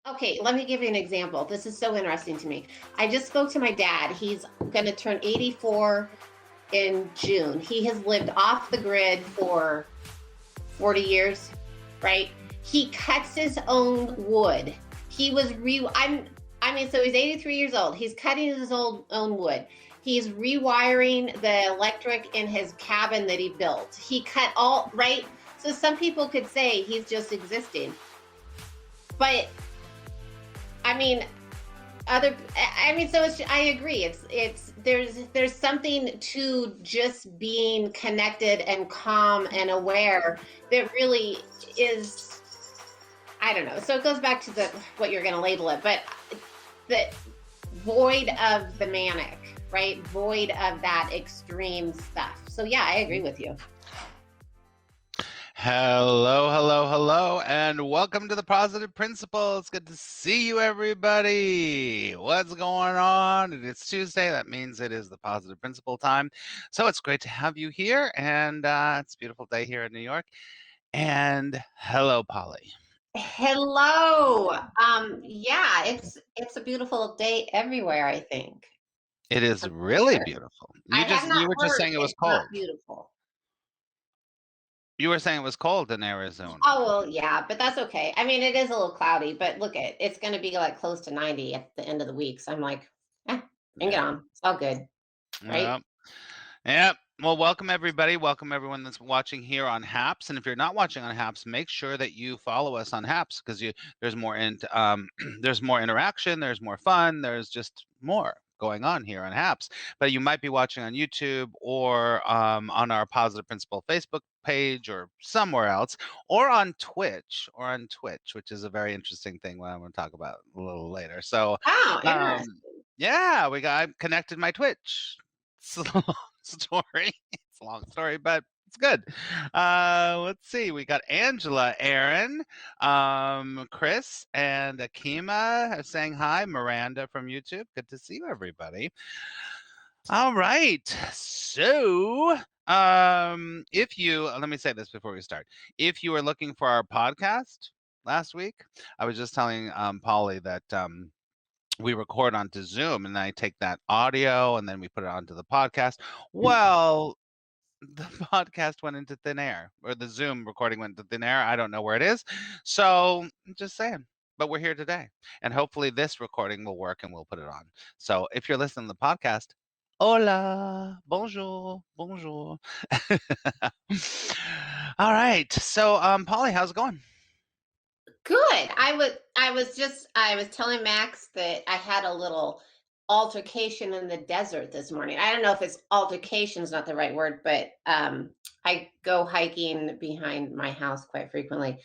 Okay, let me give you an example. This is so interesting to me. I just spoke to my dad. He's going to turn 84 in June. He has lived off the grid for 40 years, right? He cuts his own wood. He was so he's 83 years old. He's cutting his own wood. He's rewiring the electric in his cabin that he built. He cut all, right? So some people could say he's just existing. But I mean, so I agree. There's something to just being connected and calm and aware that really is, I don't know. So it goes back to what you're going to label it, but the void of the manic, right? Void of that extreme stuff. So yeah, I agree with you. Hello, hello, hello, and welcome to the Positive Principle. It's good to see you, everybody. What's going on? It's Tuesday. That means it is the Positive Principle time. So it's great to have you here, and it's a beautiful day here in New York. And hello, Polly. Hello. Yeah, it's a beautiful day everywhere, I think. It is I'm really sure. beautiful. I have not You were just heard saying it was it's not cold. beautiful. You were saying it was cold in Arizona. Oh, well, yeah, but that's okay. I mean, it is a little cloudy, but it's going to be like close to 90 at the end of the week. So I'm like, bring it Yeah. on. It's all good, right? Yep. Yep. Well, welcome everybody. Welcome everyone that's watching here on Haps. And if you're not watching on Haps, make sure that you follow us on Haps because there's more there's more interaction, there's more fun, there's just more going on here on Haps. But you might be watching on YouTube or on our Positive Principle Facebook page or somewhere else, or on Twitch, which is a very interesting thing what I'm going to talk about a little later. So, Oh, um, interesting. yeah, I connected my Twitch. Story. It's a long story, but it's good. Let's see. We got Angela, Aaron, Chris, and Akima are saying hi. Miranda from YouTube. Good to see you, everybody. All right. So, if you let me say this before we start. If you were looking for our podcast last week, I was just telling Polly that we record onto Zoom and I take that audio and then we put it onto the podcast. Well, the podcast went into thin air, or the Zoom recording went into thin air. I don't know where it is. So I'm just saying. But we're here today. And hopefully this recording will work and we'll put it on. So if you're listening to the podcast, hola, bonjour, bonjour. All right. So Polly, how's it going? Good. I was telling Max that I had a little altercation in the desert this morning. I don't know if it's altercation is not the right word, but I go hiking behind my house quite frequently.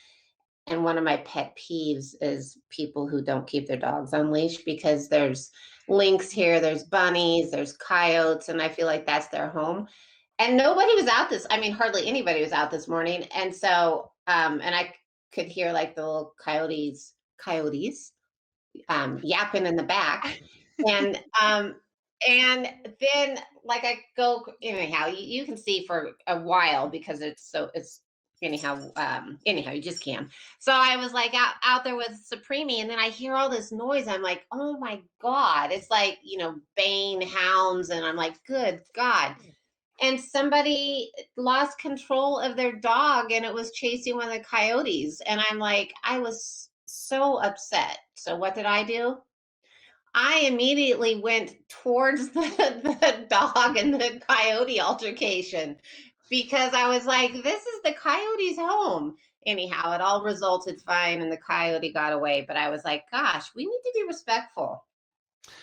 And one of my pet peeves is people who don't keep their dogs on leash because there's lynx here, there's bunnies, there's coyotes, and I feel like that's their home. And nobody was out I mean, hardly anybody was out this morning. And so, and I could hear like the little coyotes, yapping in the back. And, and then like I go, anyhow, you can see for a while because it's anyhow, you just can. So I was like out there with Supreme, and then I hear all this noise. I'm like, oh my God. It's like, baying hounds. And I'm like, good God. And somebody lost control of their dog and it was chasing one of the coyotes. And I'm like, I was so upset. So what did I do? I immediately went towards the dog and the coyote altercation because I was like, this is the coyote's home. Anyhow, it all resulted fine and the coyote got away. But I was like, gosh, we need to be respectful.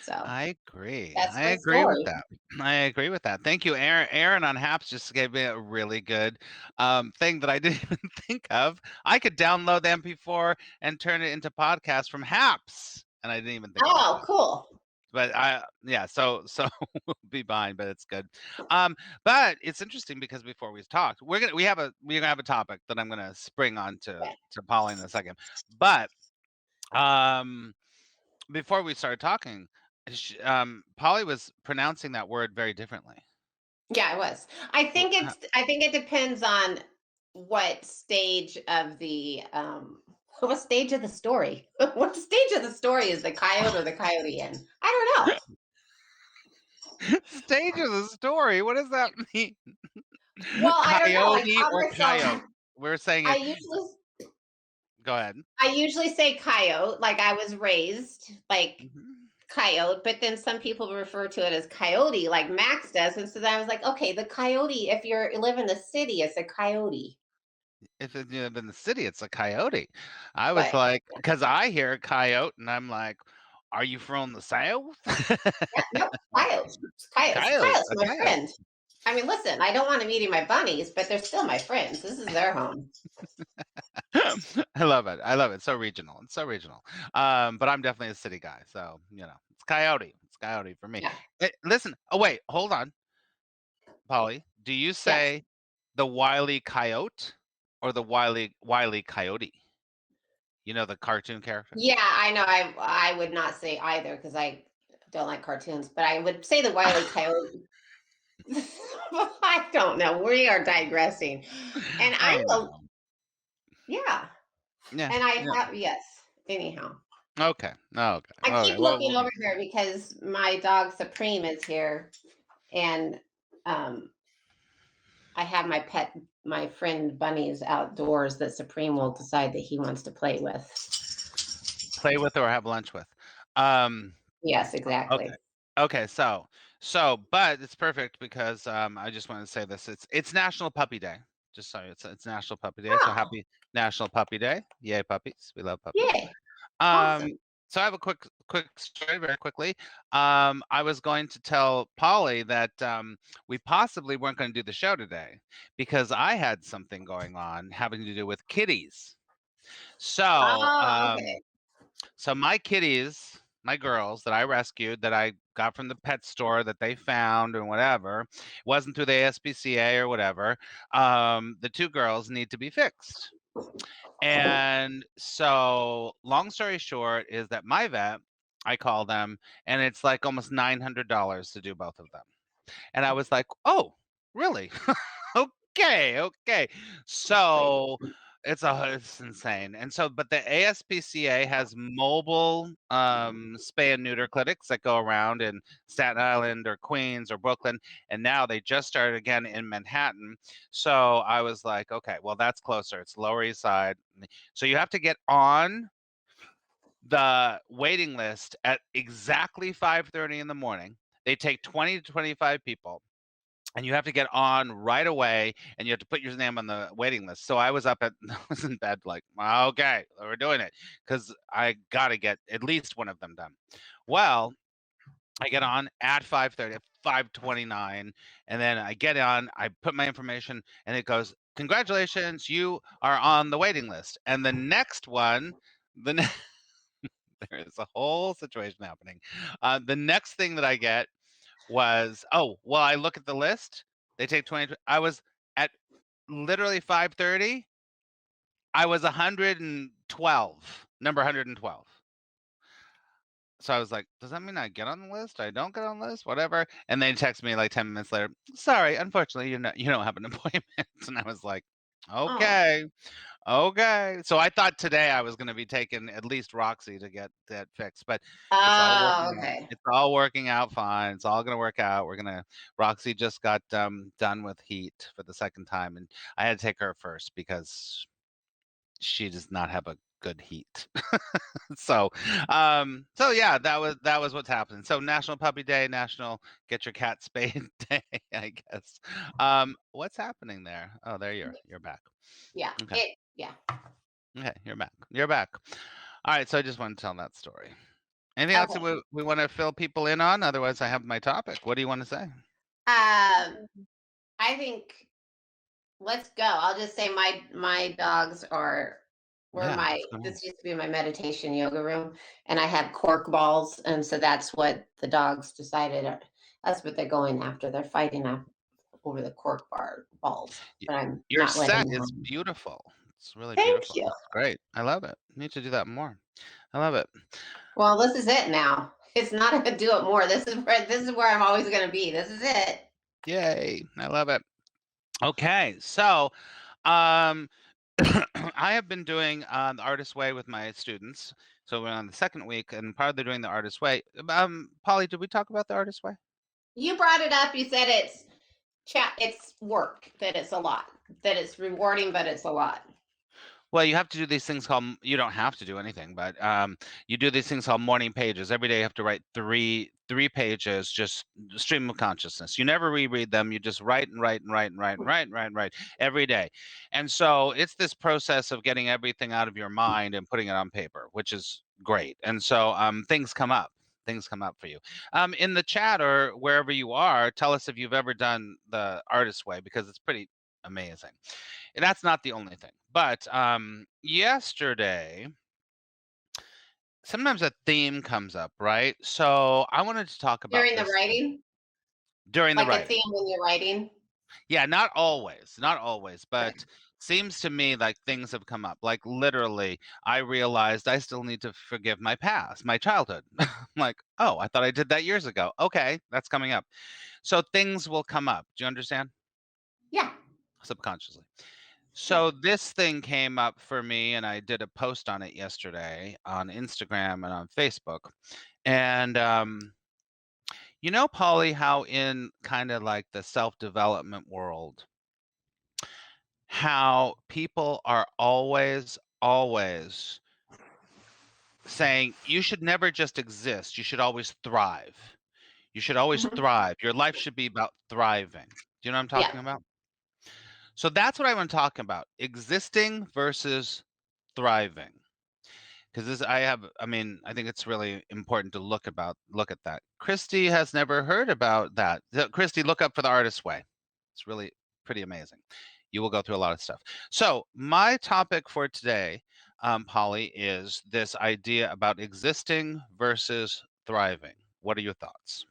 So I agree. that's I my agree with story. that. I agree with that. Thank you, Aaron. Aaron on Haps just gave me a really good thing that I didn't even think of. I could download the MP4 and turn it into podcast from Haps, and I didn't even think about Oh, that. cool. But yeah, so we'll be behind, but it's good. But it's interesting because before we talked, we're gonna have a topic that I'm gonna spring on to Polly in a second. But um before we started talking, Polly was pronouncing that word very differently. Yeah, I was. I think it depends on what stage of the what stage of the story? What stage of the story is the coyote or the coyote in? I don't know. Stage of the story. What does that mean? Well, I don't know. I Coyote caught or myself. coyote? We're saying I it. usually Go ahead. I usually say coyote, like I was raised like Mhm. coyote, but then some people refer to it as coyote, like Max does. And so then I was like, okay, the coyote, if you live in the city, it's a coyote. If it's, you live in the city, it's a coyote. I was But like, because I hear coyote, and I'm like, are you from the south? yeah, nope, coyote. Coyote, Coyote's a my coyote. friend. I mean, listen, I don't want them eating my bunnies, but they're still my friends. This is their home. I love it. I love it. So regional. It's so regional. But I'm definitely a city guy, so it's coyote. It's coyote for me. Yeah. Listen. Oh wait, hold on, Polly. Do you Yes. say the Wile E. Coyote or the Wile E. Coyote? You know the cartoon character. Yeah, I know. I would not say either because I don't like cartoons, but I would say the Wile E. Coyote. I don't know. We are digressing. And I'm I a, know. yeah. Yeah. And I Yeah. have, yes. Anyhow, Okay. Okay. I Okay. keep Well, looking over here because my dog Supreme is here, and um, I have my friend Bunny's outdoors that Supreme will decide that he wants to play with. play with or have lunch with. Um, Yes, okay. exactly. Okay, but it's perfect because I just want to say this. It's National Puppy Day. Just so it's National Puppy Day. So Oh, happy National Puppy Day. Yay puppies. We love puppies. yay. Um Awesome. so I have a quick story very quickly. I was going to tell Polly that we possibly weren't going to do the show today because I had something going on having to do with kitties. So, Oh, um okay. so my kitties, my girls that I rescued, that I got from the pet store that they found or whatever, wasn't through the ASPCA or whatever. The two girls need to be fixed. And so, long story short, is that my vet, I call them, and it's like almost $900 to do both of them. And I was like, oh, really? Okay, okay. So it's insane. And so, but the ASPCA has mobile spay and neuter clinics that go around in Staten Island or Queens or Brooklyn. And now they just started again in Manhattan. So I was like, okay, well, that's closer. It's Lower East Side. So you have to get on the waiting list at exactly 5:30 in the morning. They take 20 to 25 people and you have to get on right away and you have to put your name on the waiting list. So I was up at I was in bed like, okay, we're doing it because I got to get at least one of them done. Well, I get on at 5:30, 5:29, and then I get on, I put my information and it goes, congratulations, you are on the waiting list. And the next one, the there is a whole situation happening. The next thing that I get was, oh, well, I look at the list. They take 20. I was at literally 5:30. I was 112, number 112. So I was like, does that mean I get on the list? I don't get on the list, whatever. And they text me like 10 minutes later. Sorry, unfortunately, you don't have an appointment. And I was like, Oh, okay. Okay. So I thought today I was gonna be taking at least Roxy to get that fixed, but it's all oh, working out. okay. It's all working out fine. It's all gonna work out. Roxy just got done with heat for the second time, and I had to take her first because she does not have a good heat. So yeah, that was what's happening. So National Puppy Day, National Get Your Cat Spayed Day, I guess. What's happening there? Oh, there you're back. Yeah. Okay. Yeah. Okay, you're back. You're back. All right, so I just want to tell that story. Anything else that Okay. we want to fill people in on? Otherwise, I have my topic. What do you want to say? I think let's go. I'll just say my dogs were Yeah, my what's going on? this used to be my meditation yoga room, and I had cork balls, and so that's what the dogs decided. That's what they're going after. They're fighting over the balls, Y- but I'm Your not letting set them. is beautiful. It's really Thank beautiful. you. It's great. I love it. Need to do that more. I love it. Well, this is it now. It's not gonna do it more. This is where I'm always gonna be. This is it. Yay. I love it. Okay, so um I have been doing the Artist Way with my students. So we're on the second week, and part of they're doing the Artist Way. Polly, did we talk about the Artist Way? You brought it up. You said it's work, that it's a lot, that it's rewarding, but it's a lot. Well, you have to do these things called, you don't have to do anything, but you do these things called morning pages. Every day you have to write three pages, just stream of consciousness. You never reread them. You just write and write and write and write and write and write and write every day. And so it's this process of getting everything out of your mind and putting it on paper, which is great. And so things come up. Things come up for you. In the chat or wherever you are, tell us if you've ever done the Artist Way, because it's pretty amazing. And that's not the only thing. But yesterday, sometimes a theme comes up, right? So I wanted to talk about During the this writing, during the like a writing. theme when you're writing. Yeah, not always, but seems to me like things have come up. Like literally, I realized I still need to forgive my past, my childhood. I'm like, oh, I thought I did that years ago. Okay, that's coming up. So things will come up. Do you understand? Yeah. Subconsciously. So this thing came up for me, and I did a post on it yesterday on Instagram and on Facebook. And you know, Polly, how in kind of like the self-development world, how people are always saying you should never just exist, you should always thrive. You should always Mhm. thrive. Your life should be about thriving. Do you know what I'm Yeah. talking about? So that's what I want to talk about. Existing versus thriving. Because this I mean, I think it's really important to look at that. Christy has never heard about that. Christy, look up for the Artist Way. It's really pretty amazing. You will go through a lot of stuff. So my topic for today, Polly, is this idea about existing versus thriving. What are your thoughts?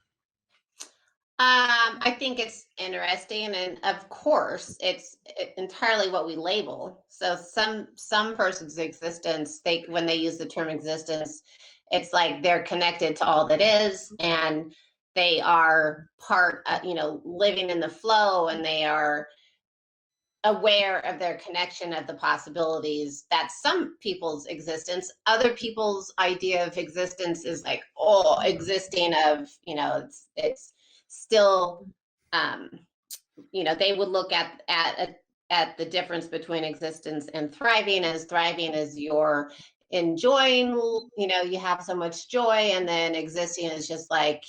I think it's interesting, and of course, it's entirely what we label. So some person's existence, they when they use the term existence, it's like they're connected to all that is, and they are part, living in the flow, and they are aware of their connection of the possibilities. That's some people's existence. Other people's idea of existence is like, oh, existing of, it's still, um they would look at the difference between existence and thriving, as thriving is you're enjoying, you have so much joy, and then existing is just like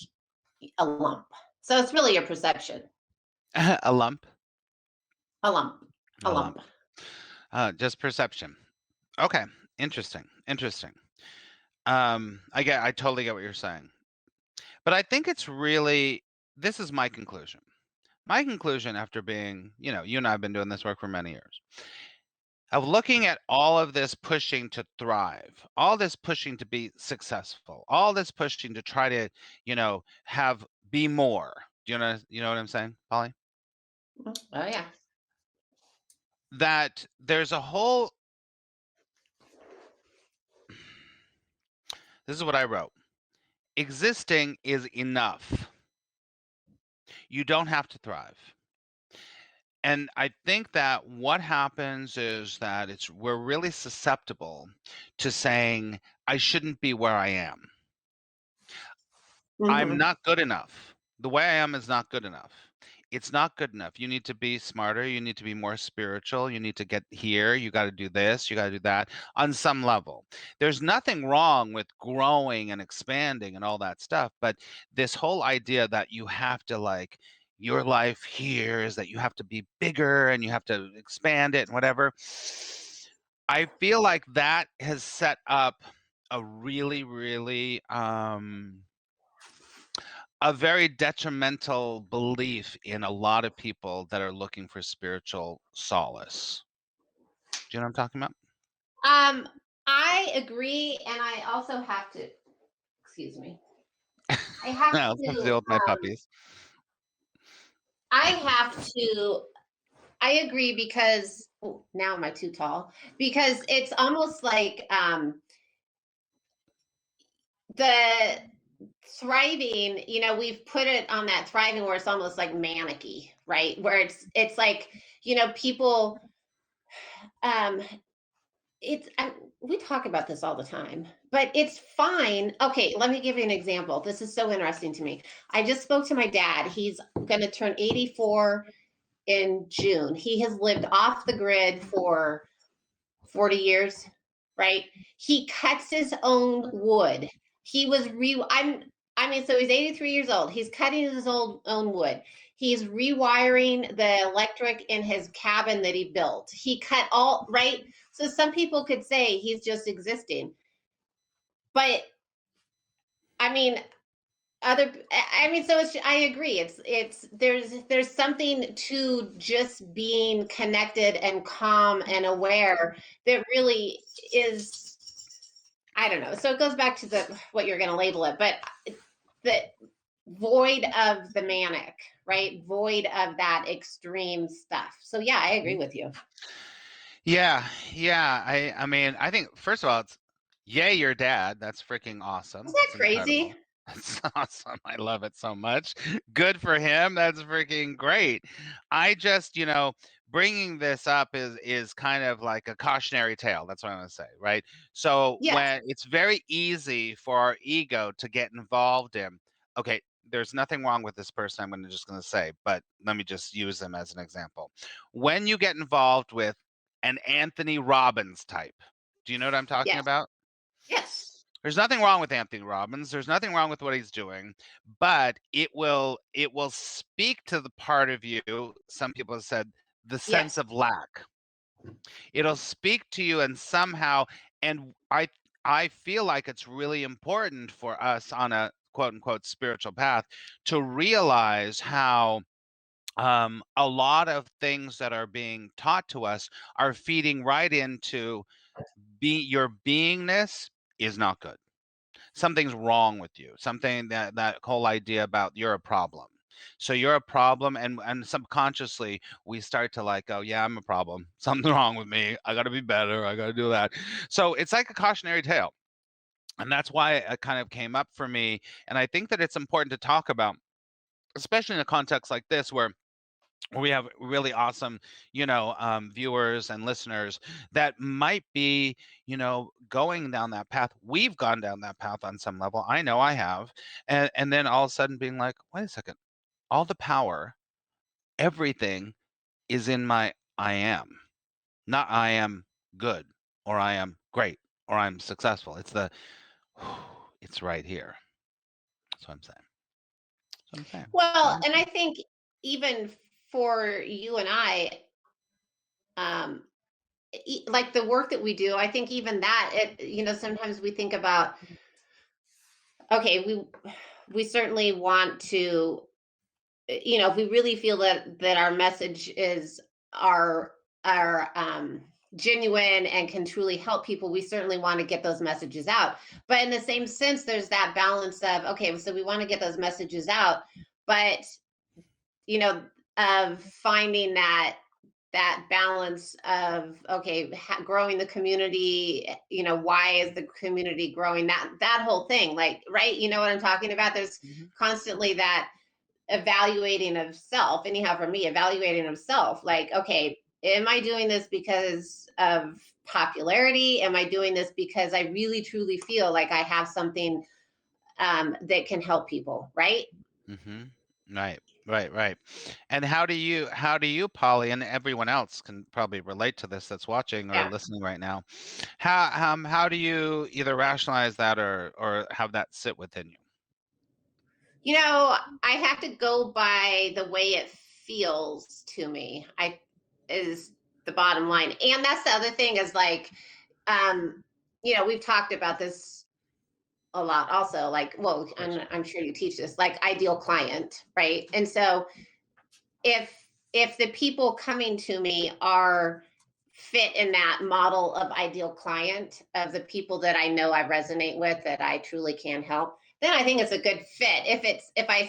a lump. So it's really your perception. A lump. A lump. A A lump. lump. Just perception. Okay. Interesting. I totally get what you're saying. But I think it's really, this is my conclusion. My conclusion after being, you and I have been doing this work for many years, of looking at all of this pushing to thrive, all this pushing to be successful, all this pushing to try to, be more. Do you know what I'm saying, Polly? Oh yeah. That there's a whole, this is what I wrote. Existing is enough. You don't have to thrive. And I think that what happens is that we're really susceptible to saying, I shouldn't be where I am. I'm Mm-hmm. not good enough. The way I am is not good enough. It's not good enough. You need to be smarter. You need to be more spiritual. You need to get here. You got to do this. You got to do that on some level. There's nothing wrong with growing and expanding and all that stuff. But this whole idea that you have to your life here is that you have to be bigger and you have to expand it and whatever. I feel like that has set up a really, really, a very detrimental belief in a lot of people that are looking for spiritual solace. Do you know what I'm talking about? I agree, and I also have to, excuse me. I have No, I have to to deal with my puppies. I have to I agree, because now am I too tall? Because it's almost like the thriving, we've put it on that thriving where it's almost like manicky, right? Where it's like, people um it's we talk about this all the time, but it's fine. Okay, let me give you an example. This is so interesting to me. I just spoke to my dad. He's going to turn 84 in June. He has lived off the grid for 40 years, right? He cuts his own wood. He was re I mean, so he's 83 years old. He's cutting his own wood. He's rewiring the electric in his cabin that he built. He cut all right. So some people could say he's just existing. But I mean, I mean, so it's I agree. It's there's something to just being connected and calm and aware that really is, I don't know. So it goes back to the what you're going to label it, but the void of the manic, right? Void of that extreme stuff. So yeah, I agree with you. Yeah, yeah. I mean, I think first of all, it's yay, your dad. That's freaking awesome. Isn't that It's crazy? incredible. That's awesome. I love it so much. Good for him. That's freaking great. I just, bringing this up is kind of like a cautionary tale. That's what I'm gonna say, right? So Yes. when it's very easy for our ego to get involved in, okay, there's nothing wrong with this person. Just gonna say, but let me just use them as an example. When you get involved with an Anthony Robbins type. Do you know what I'm talking Yes. about? Yes. There's nothing wrong with Anthony Robbins. There's nothing wrong with what he's doing, but it will speak to the part of you, some people have said, the sense Yes. of lack. It'll speak to you and somehow, and I feel like it's really important for us on a quote unquote spiritual path to realize how a lot of things that are being taught to us are feeding right into your beingness is not good. Something's wrong with you. Something that whole idea about you're a problem. So you're a problem, and subconsciously we start to like, oh yeah, I'm a problem. Something's wrong with me. I got to be better. I got to do that. So it's like a cautionary tale, and that's why it kind of came up for me. And I think that it's important to talk about, especially in a context like this where we have really awesome, viewers and listeners that might be, going down that path. We've gone down that path on some level. I know I have. And then all of a sudden being like, wait a second, all the power, everything is in my I am, not I am good or I am great or I'm successful. It's right here. That's what I'm saying. That's what I'm saying. Well, and I think even for you and I, um, like the work that we do, I think even that, sometimes we think about, okay, we certainly want to, if we really feel that our message is our our genuine and can truly help people, we certainly want to get those messages out. But in the same sense, there's that balance of, okay, so we want to get those messages out, but you know, of finding that balance of, okay, growing the community, why is the community growing, that whole thing, like, right, you know what I'm talking about. There's Mhm. constantly that evaluating of self, anyhow, for me, evaluating of self, like, okay, am I doing this because of popularity? Am I doing this because I really truly feel like I have something that can help people, right? Mhm. Right. Right, right. And how do you, Polly, and everyone else can probably relate to this that's watching or Yeah. listening right now. How do you either rationalize that or have that sit within you? I have to go by the way it feels to me. I is the bottom line. And that's the other thing is like, we've talked about this a lot also, like, well, Of course. I'm sure you teach this, like ideal client, right? And so if the people coming to me are fit in that model of ideal client, of the people that I know I resonate with, that I truly can help, then I think it's a good fit. If I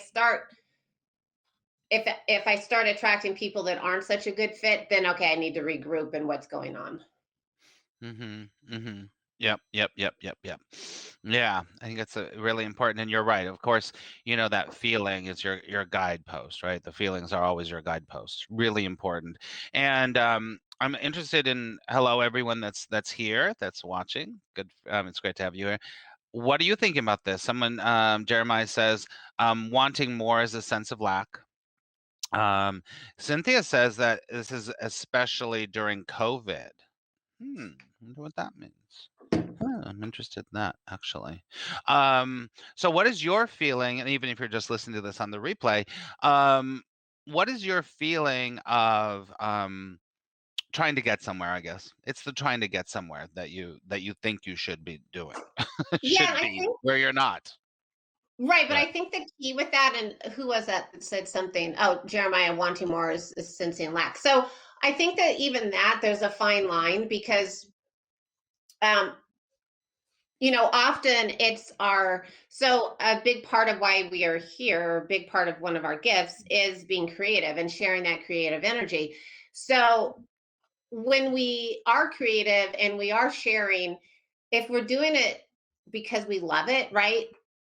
start attracting people that aren't such a good fit, then okay, I need to regroup and what's going on. Mhm. Mhm. Yep, yep, yep, yep, yep. Yeah, I think that's really important, and you're right. Of course, that feeling is your guidepost, right? The feelings are always your guideposts. Really important. And I'm interested in hello everyone that's here, that's watching. Good, it's great to have you here. What are you thinking about this? Someone, Jeremiah says, wanting more is a sense of lack. Um, Cynthia says that this is especially during COVID. Wonder what that means. I'm interested in that actually. So what is your feeling, and even if you're just listening to this on the replay, um, what is your feeling of trying to get somewhere, I guess? It's the trying to get somewhere that you think you should be doing. Yeah, Should I be think where you're not. right, but Right. I think the key with that, and who was that said something? Oh, Jeremiah wanting more is sensing lack. So I think that even that there's a fine line because um often it's our so a big part of why we are here, a big part of one of our gifts is being creative and sharing that creative energy. So when we are creative and we are sharing, if we're doing it because we love it, right?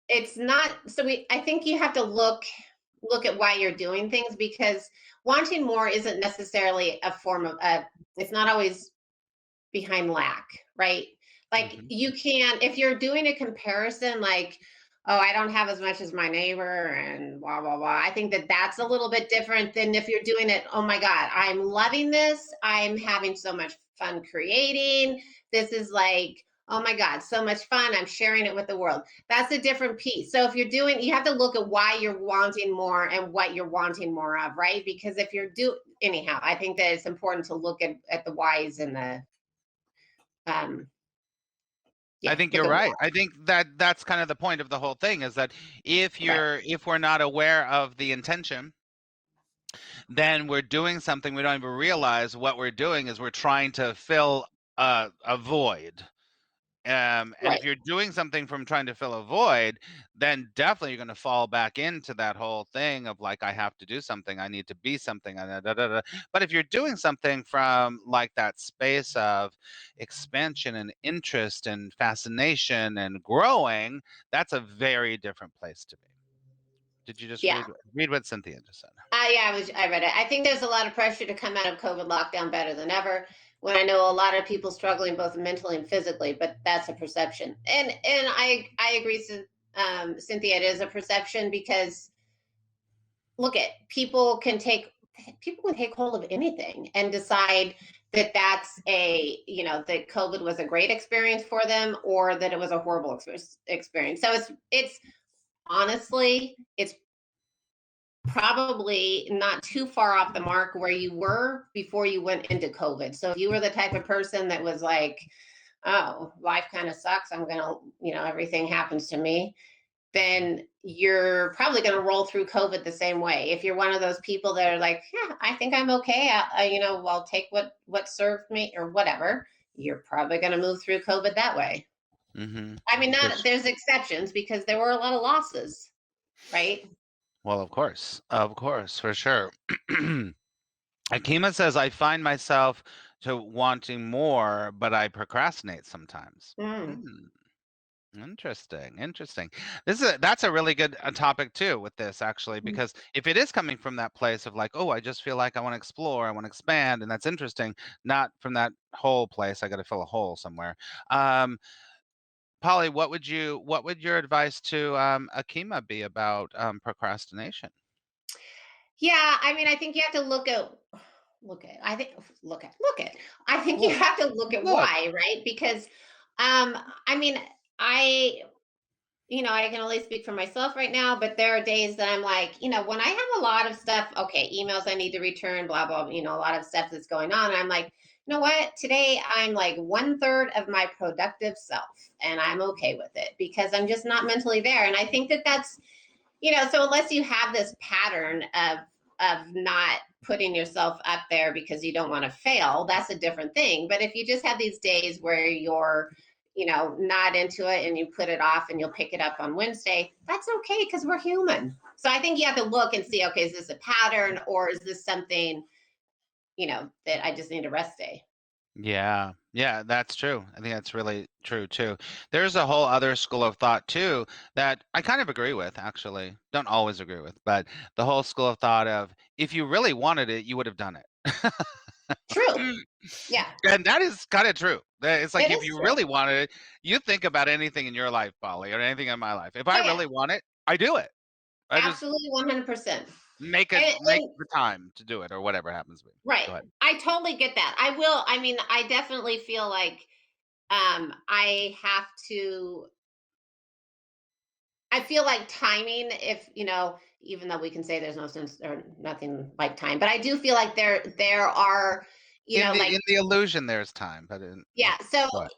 It's not so we I think you have to look at why you're doing things because wanting more isn't necessarily a form of it's not always behind lack, right? Like Hmm. you can, if you're doing a comparison, like, oh, I don't have as much as my neighbor and blah, blah, blah. I think that that's a little bit different than if you're doing it, oh my God, I'm loving this. I'm having so much fun creating. This is like, oh my God, so much fun. I'm sharing it with the world. That's a different piece. So if you're doing, you have to look at why you're wanting more and what you're wanting more of, right? Because if you're anyhow, I think that it's important to look at the whys and the um, I yeah, think look you're at right. what. I think that's kind of the point of the whole thing is that Right. if we're not aware of the intention, then we're doing something we don't even realize what we're doing is we're trying to fill a void. And Right. if you're doing something from trying to fill a void, then definitely you're going to fall back into that whole thing of like, I have to do something, I need to be something. But if you're doing something from like that space of expansion and interest and fascination and growing, that's a very different place to be. Did you just Yeah. read what Cynthia just said? Yeah, I read it. I think there's a lot of pressure to come out of COVID lockdown better than ever. When I know a lot of people struggling both mentally and physically, but that's a perception. And I agree, Cynthia. It is a perception because look at people can take hold of anything and decide that that's that COVID was a great experience for them or that it was a horrible experience. So it's honestly it's probably not too far off the mark where you were before you went into COVID. So if you were the type of person that was like, oh, life kind of sucks, I'm gonna, everything happens to me, then you're probably going to roll through COVID the same way. If you're one of those people that are like, yeah, I think I'm okay, I'll take what served me or whatever. You're probably going to move through COVID that way. Mm-hmm. I mean, not there's exceptions because there were a lot of losses, right? Well, of course, for sure. Akima says, I find myself to wanting more, but I procrastinate sometimes. Mm. Hmm. Interesting, interesting. That's a really good topic too with this actually, because if it is coming from that place of like, oh, I just feel like I want to explore, I want to expand, and that's interesting, not from that whole place, I got to fill a hole somewhere. Um, Polly, what would your advice to Akima be about procrastination? Yeah, I mean, I think you have to I think look at. I think you Look, have to look at look. why, right? Because um I mean, I I can only speak for myself right now, but there are days that I'm like, when I have a lot of stuff, okay, emails I need to return, blah, blah, a lot of stuff that's going on. I'm like, you know what? Today I'm like one third of my productive self, and I'm okay with it because I'm just not mentally there. And I think that that's, so unless you have this pattern of not putting yourself up there because you don't want to fail, that's a different thing. But if you just have these days where you're not into it and you put it off and you'll pick it up on Wednesday, that's okay because we're human. So I think you have to look and see, okay, is this a pattern or is this something, that I just need a rest day? Yeah, yeah, that's true. I think that's really true too. There's a whole other school of thought too that I kind of agree with, actually. Don't always agree with, but the whole school of thought of if you really wanted it, you would have done it. True. Yeah, And that is kind of true. It's like it if is you true. really wanted it, you think about anything in your life, Polly, or anything in my life. If I Oh yeah, really want it, I do it. I just absolutely 100%. make And the time to do it or whatever happens to be. right. Go ahead. I totally get that. I mean, I definitely feel like I have to I feel like timing, if even though we can say there's no sense or nothing like time, but I do feel like there are, like In the illusion there's time, but yeah. So go ahead.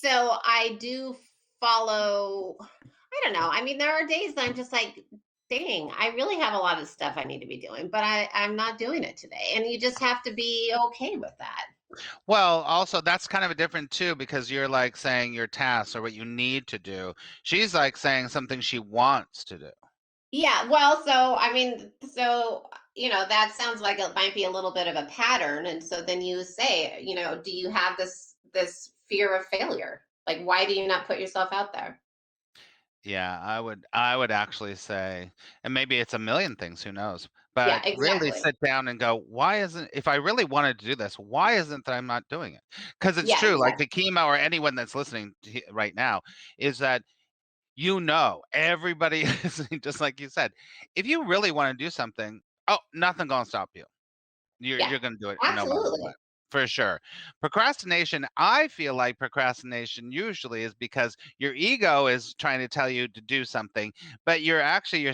I do follow. I don't know. I mean, there are days that I'm just like, dang, I really have a lot of stuff I need to be doing, but I'm not doing it today, and you just have to be okay with that. Well, also that's kind of a different too because you're like saying your tasks or what you need to do. She's like saying something she wants to do. Yeah, well, so I mean, that sounds like it might be a little bit of a pattern, and so then you say, do you have this fear of failure? Like, why do you not put yourself out there? Yeah, I would actually say, and maybe it's a million things, who knows? Yeah, But really exactly. sit down and go, why isn't if I really wanted to do this, why isn't that I'm not doing it? Because it's Yeah, true, like exactly. the chemo or anyone that's listening right now is that everybody is just like you said. If you really want to do something, oh, nothing gonna stop you. Yeah, You're gonna do it no matter what, absolutely. for sure. Procrastination, I feel like procrastination usually is because your ego is trying to tell you to do something, but your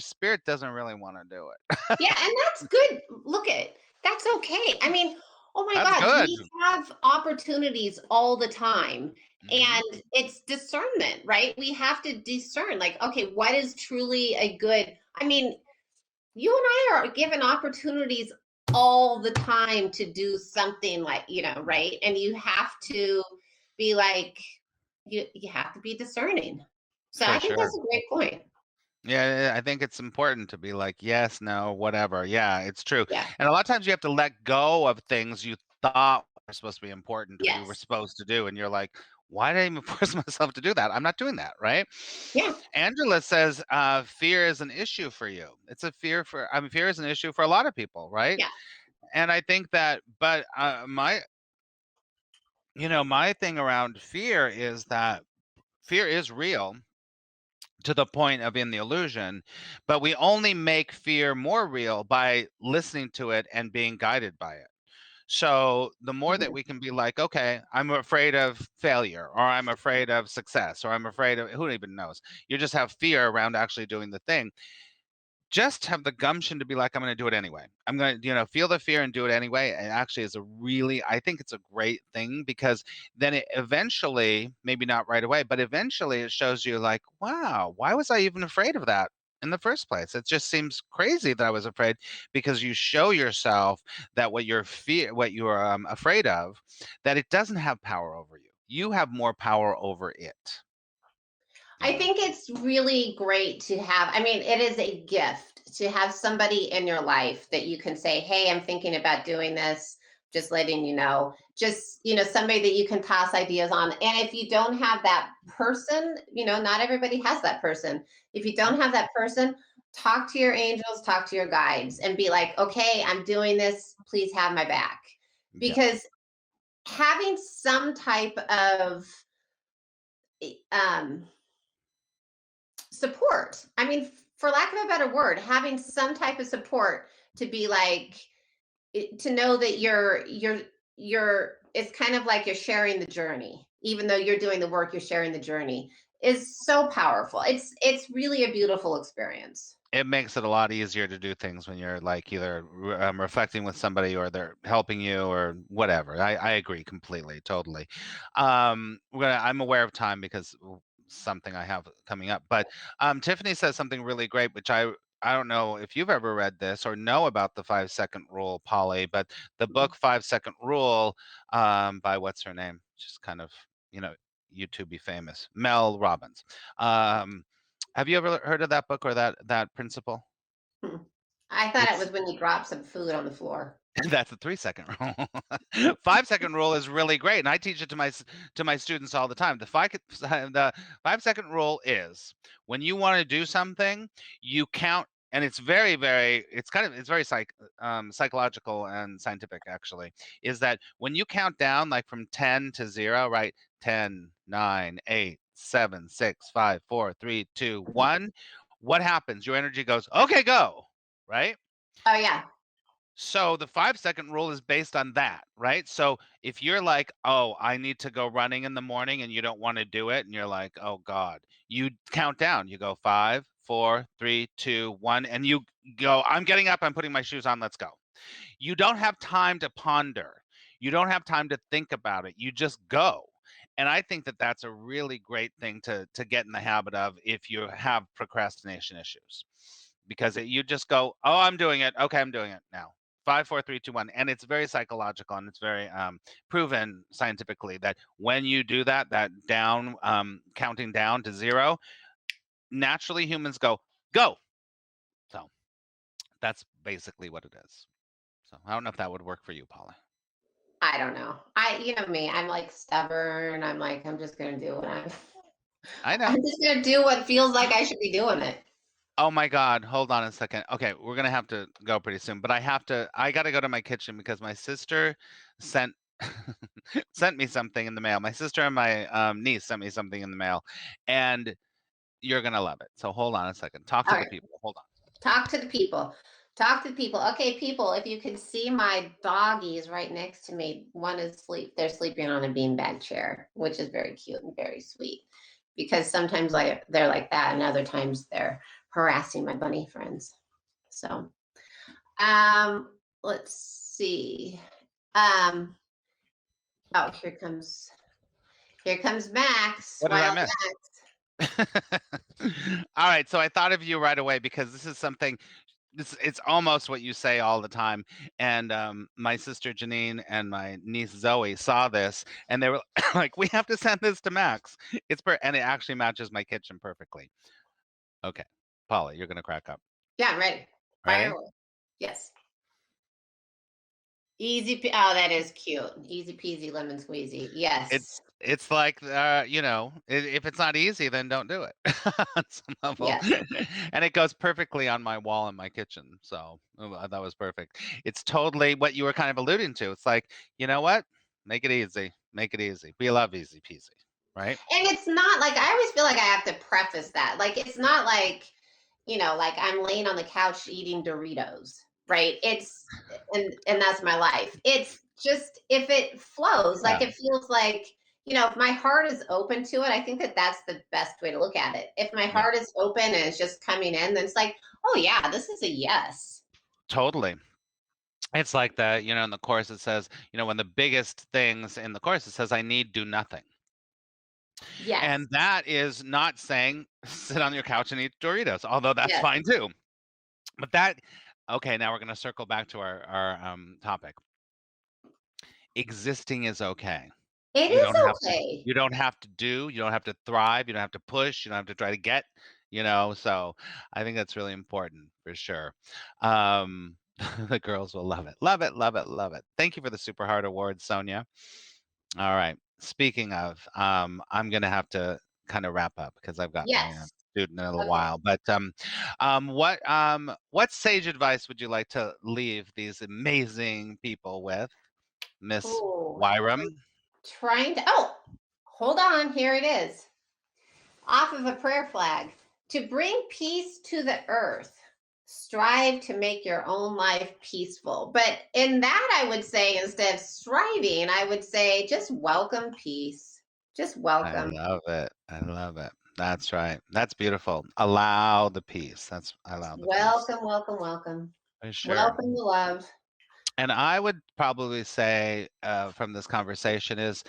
spirit doesn't really wanna do it. Yeah, and that's good. Look at that's okay. I mean, oh my That's God, good. we have opportunities all the time. Mhm. And it's discernment, right? We have to discern, like, okay, what is truly a good, I mean, you and I are given opportunities all the time to do something like, Mm, right? And you have to be like, you have to be discerning. So for I think sure. that's a great point. Yeah, I think it's important to be like, "Yes, no, whatever." Yeah, it's true. Yeah. And a lot of times you have to let go of things you thought were supposed to be important or you were Yes. supposed to do, and you're like, "Why did I even force myself to do that? I'm not doing that," right? Yeah. Angela says, fear is an issue for you. It's a fear for I mean, fear is an issue for a lot of people, right? Yeah. And I think that but, my thing around fear is that fear is real to the point of in the illusion, but we only make fear more real by listening to it and being guided by it. So the more that Mhm. we can be like, okay, I'm afraid of failure, or I'm afraid of success, or I'm afraid of who even knows. You just have fear around actually doing the thing. Just have the gumption to be like, I'm going to do it anyway. I'm going to, feel the fear and do it anyway. It actually is I think it's a great thing because then it eventually, maybe not right away, but eventually it shows you like, wow, why was I even afraid of that in the first place? It just seems crazy that I was afraid because you show yourself that what you're afraid of, that it doesn't have power over you. You have more power over it, you I know? think it's really great to have, I mean, it is a gift to have somebody in your life that you can say, "Hey, I'm thinking about doing this, just letting you know." Just, somebody that you can toss ideas on. And if you don't have that person, not everybody has that person. If you Mhm. don't have that person, talk to your angels, talk to your guides, and be like, "Okay, I'm doing this. Please have my back." Yeah. Because having some type of um support. I mean, for lack of a better word, having some type of support to be like to know that you're it's kind of like you're sharing the journey. Even though you're doing the work, you're sharing the journey is so powerful. It's really a beautiful experience. It makes it a lot easier to do things when you're like either reflecting with somebody or they're helping you or whatever. I agree completely, totally. I'm aware of time because something I have coming up. But Tiffany says something really great, which I don't know if you've ever read this or know about the 5 second rule, Polly, but the book 5 Second Rule by what's her name? Just kind of, you know, YouTube famous, Mel Robbins. Um, have you ever heard of that book or that principle? Hmm. I thought it It's was when you drop some food on the floor. That's a 3-second rule. 5-second rule is really great, and I teach it to my students all the time. The 5-second rule is when you want to do something, you count, and it's very it's very psychological and scientific actually. Is that when you count down like from 10 to 0, right? 10, 9, 8, 7, 6, 5, 4, 3, 2, 1. What happens? Your energy goes, okay, go, right? Oh yeah. So the 5-second rule is based on that, right? So if you're like, oh, I need to go running in the morning and you don't want to do it, and you're like, oh God, you count down. You go 5, 4, 3, 2, 1, and you go, I'm getting up, I'm putting my shoes on, let's go. You don't have time to ponder. You don't have time to think about it. You just go. And I think that that's a really great thing to get in the habit of if you have procrastination issues, because you just go, oh, I'm doing it. Okay, I'm doing it now. 5, 4, 3, 2, 1, and it's very psychological, and it's very proven scientifically that when you do that down counting down to 0, naturally humans go. So that's basically what it is. So I don't know if that would work for you, Polly. I don't know. You know me, I'm like stubborn. I'm like, I'm just gonna do it. I I'm know. just gonna do what feels like I should be doing it. Oh my God, hold on a second. Okay, we're gonna have to go pretty soon, but I gotta go to my kitchen because my sister sent sent me something in the mail. My sister and my niece sent me something in the mail, and you're gonna love it. So hold on a second. Talk to All the right. people. Hold on. Talk to the people. Talk to the people. Okay, people, if you can see my doggies right next to me, one is they're sleeping on a beanbag chair, which is very cute and very sweet. Because sometimes they're like that, and other times they're harassing my bunny friends. So let's see. Um, oh, here comes Max. What did I Wild miss? All right, so I thought of you right away because this is something. It's almost what you say all the time. And my sister Janine and my niece Zoe saw this, and they were like, "We have to send this to Max." And it actually matches my kitchen perfectly. Okay, Polly, you're gonna crack up. Yeah, I'm ready. Fire Ready? away. Yes. Oh, that is cute. Easy peasy lemon squeezy. Yes. It's like if it's not easy, then don't do it on some level. Yes. And it goes perfectly on my wall in my kitchen. So that was perfect. It's totally what you were kind of alluding to. It's like, you know what? Make it easy. Make it easy. We love easy peasy, right? And it's not like I always feel like I have to preface that. Like it's not like, like I'm laying on the couch eating Doritos, right? And that's my life. It's just if it flows, Yeah. like it feels like, if my heart is open to it, I think that that's the best way to look at it. If my Yeah. heart is open and it's just coming in, then it's like, oh yeah, this is a yes. Totally. It's like that, in the course it says, one of the biggest things in the course it says, I need do nothing. Yes. And that is not saying sit on your couch and eat Doritos, although that's Yes. fine too. But okay, now we're going to circle back to our topic. Existing is okay. It You is don't have to. okay. You don't have to do. You don't have to thrive. You don't have to push. You don't have to try to get. So I think that's really important for sure. The girls will love it. Love it. Love it. Love it. Thank you for the Super Heart Award, Sonia. All right. Speaking of, I'm gonna have to kind of wrap up because I've got my Yes. student in a little Okay. while. But what sage advice would you like to leave these amazing people with, Miss Ooh, Wyram? trying to. Oh, hold on. Here it is. Off of a prayer flag. To bring peace to the earth, strive to make your own life peaceful. But in that, I would say instead of striving, I would say just welcome peace. Just I welcome. love it. I love it. That's right. That's beautiful. Allow the peace. Allow the peace. Welcome, welcome, welcome. For sure. Welcome to love. And I would probably say from this conversation is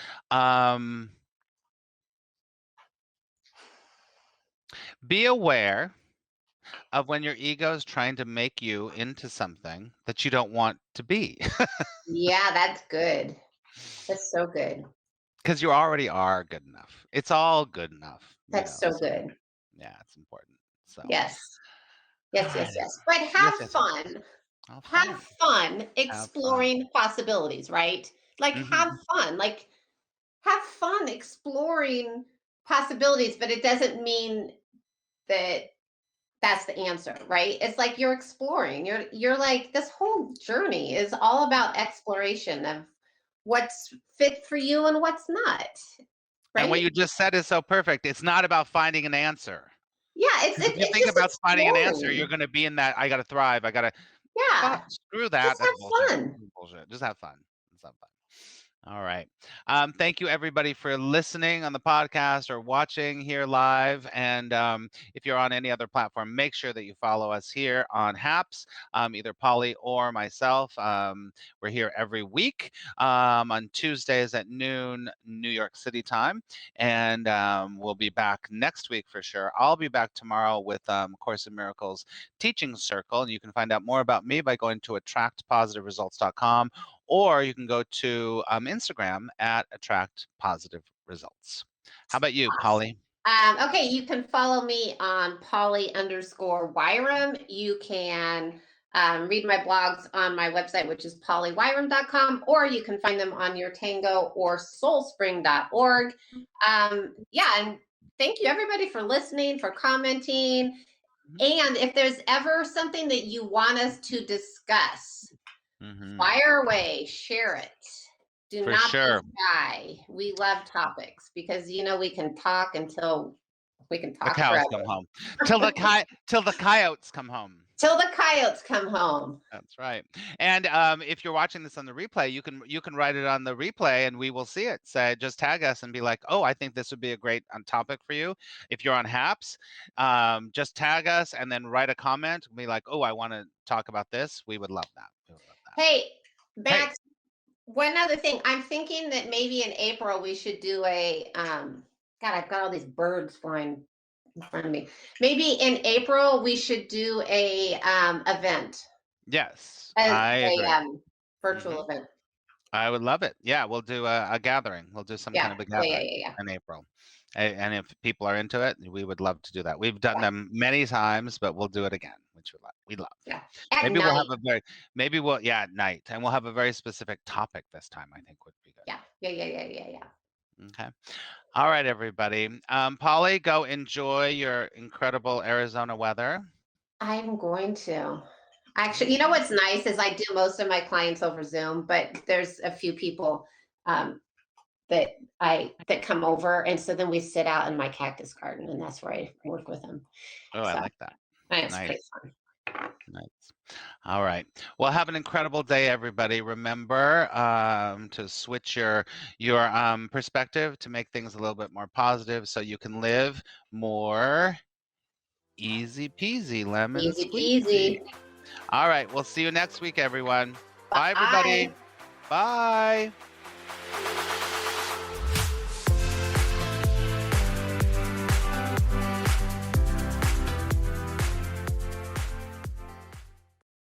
be aware of when your ego is trying to make you into something that you don't want to be. Yeah, that's good. That's so good. Because you already are good enough. It's all good enough, That's so So good. yeah, it's important. So Yes. all Yes, yes, right. yes. But Yes, have yes, yes. fun. How have fun. fun Have fun. exploring possibilities, right? Like have Mhm. fun. Like have fun exploring possibilities, but it doesn't mean that that's the answer, right? It's like you're exploring. You're like this whole journey is all about exploration of what's fit for you and what's not, And what right? you just said is so perfect. It's not about finding an answer. Yeah, it's 'Cause if it's, you it's think just about finding an answer, you're exploring. gonna be in that, "I gotta thrive, I gotta." Yeah, Fuck, screw that, just that's bullshit. have fun. Bullshit. Just have fun. Just have fun. All right. Thank you everybody for listening on the podcast or watching here live. And if you're on any other platform, make sure that you follow us here on HAPS, either Polly or myself. We're here every week on Tuesdays at noon, New York City time. And we'll be back next week for sure. I'll be back tomorrow with Course in Miracles Teaching Circle. And you can find out more about me by going to attractpositiveresults.com, or you can go to Instagram at Attract Positive Results. How about you, Polly? Okay, you can follow me on Polly_Wyram. You can read my blogs on my website, which is pollywyram.com, or you can find them on your Tango or soulspring.org. Yeah, and thank you everybody for listening, for commenting. And if there's ever something that you want us to discuss, fire away, share it. Do For not be sure. shy. We love topics because we can talk until we can The talk cows forever. come home. Till the coyotes come home. Till the coyotes come home. That's right. And if you're watching this on the replay, you can write it on the replay, and we will see it. Say, just tag us and be like, "Oh, I think this would be a great topic for you." If you're on HAPS, just tag us and then write a comment. Be like, "Oh, I want to talk about this." We would love that. We would love that. Hey, Hey, Max, one other thing. I'm thinking that maybe in April we should do a God, I've got all these birds flying in front of me. Maybe in April we should do a event. yes, As I a agree. virtual event. I would love it. Yeah, we'll do a gathering. We'll do some kind Yeah, of a yeah, yeah, gathering yeah, yeah. in April. And if people are into it, we would love to do that. We've done them many times, but we'll do it again, which we love. Yeah. At Maybe we'll night. have at night, and we'll have a very specific topic this time, I think would be good. Yeah, yeah, yeah, yeah, yeah, yeah. Okay. All right, everybody. Polly, go enjoy your incredible Arizona weather. I'm going to. Actually, you know what's nice is I do most of my clients over Zoom, but there's a few people um, that come over, and so then we sit out in my cactus garden, and that's where I work with them. Oh, I So like that. it's Nice. pretty fun. Nice. All right. Well, have an incredible day, everybody. Remember to switch your perspective to make things a little bit more positive, so you can live more easy peasy, lemon Easy squeezy. peasy. All right. We'll see you next week, everyone. Bye, Bye. everybody. Bye.